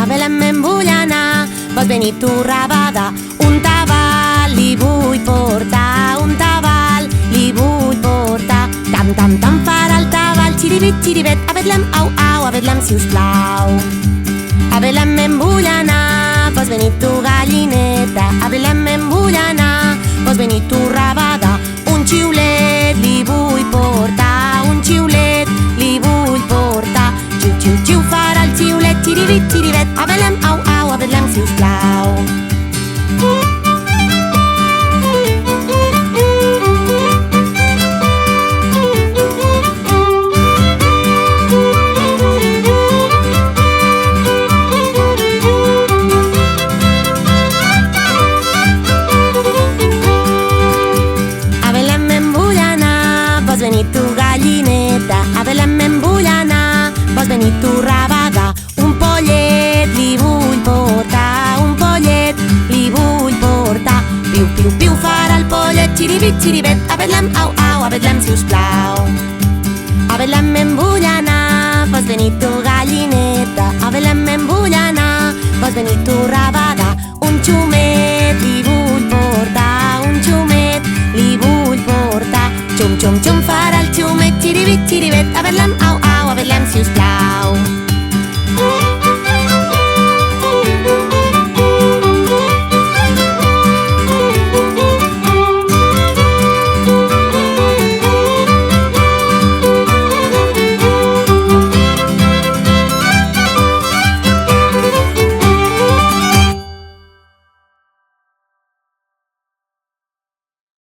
a Belém me'n vull anar. Vols venir tu, rabada? Un tabal li vull portar, un tabal li vull portar. Tam, tam, tam farà el tabal, xiribit, xiribet. A Betlem, au, au, a Betlem, si us plau. A Belém me'n vull anar. Vols venir tu, gallineta? A Belém me'n vull anar. Vols venir tu, rabada? Un xiulet li vull portar, un xiulet li vull portar. Xiu, xiu, xiu farà el xiulet, xiribit, xiribet. A Belém, au, au, a Betlem, si us plau. Vols venir tu, gallineta? A Belém me'n vull anar. Vols venir tu, rabada? Un pollet li vull portar, un pollet li vull portar. Piu, piu, piu farà el pollet, xiribit, xiribet. A Betlem, au, au, a Betlem, si us plau. A Belém me'n vull anar. Vols venir tu, gallineta? A Belém me'n vull anar. Vols venir tu, rabada? Un xumet li vull portar, un xumet li vull portar. Xum, xum, xum farà el xumet, xiribit, xiribet.